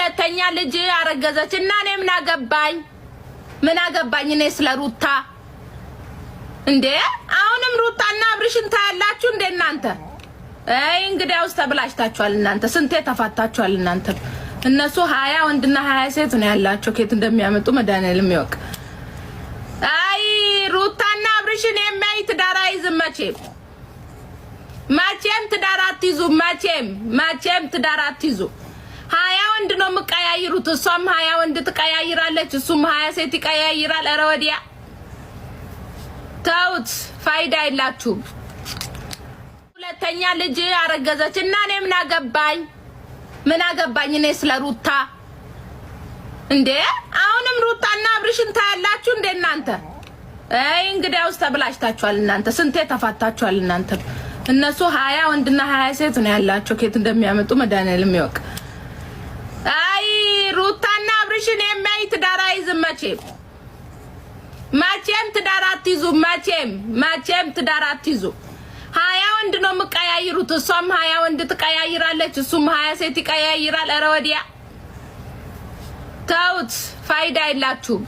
ሁለተኛ ልጅ አረገዘች እና እኔ ምን አገባኝ እኔ ስለ ሩታ እንዴ? አሁንም ሩታና አብርሽን ታያላችሁ እንደ እናንተ። እንግዲያውስ ተብላሽታችኋል እናንተ። ስንቴ ተፋታችኋል እናንተ። እነሱ 20 ወንድና 20 ሴት ነው ያላቸው። ከየት እንደሚያመጡ መድኃኒዓለም ይወቅ። ሩታና አብርሽን የሚያይ ትዳር አይዝም መቼም ትዳር አትይዙ። መቼም ትዳር አትይዙ። 20 ወንድ ነው የምቀያይሩት። እሷም 20 ወንድ ትቀያይራለች፣ እሱም 20 ሴት ይቀያይራል። ኧረ ወዲያ ተውት፣ ፋይዳ የላችሁም። ሁለተኛ ልጅ አረገዘች እና እኔ ምን አገባኝ እኔ ስለ ሩታ እንዴ? አሁንም ሩታና አብርሽን ታያላችሁ እንደ እናንተ። እንግዲያውስ ተብላሽታችኋል እናንተ። ስንቴ ተፋታችኋል እናንተ። እነሱ 20 ወንድና 20 ሴት ነው ያላቸው። ከየት እንደሚያመጡ መድኃኒዓለም ይወቅ። ሩታና አብርሽን የሚያይ ትዳር አይዝም መቼም ትዳር አትይዙ። መቼም ትዳር አትይዙ። 20 ወንድ ነው የምቀያይሩት። እሷም 20 ወንድ ትቀያይራለች፣ እሱም 20 ሴት ይቀያይራል። ኧረ ወዲያ ተውት፣ ፋይዳ የላችሁም።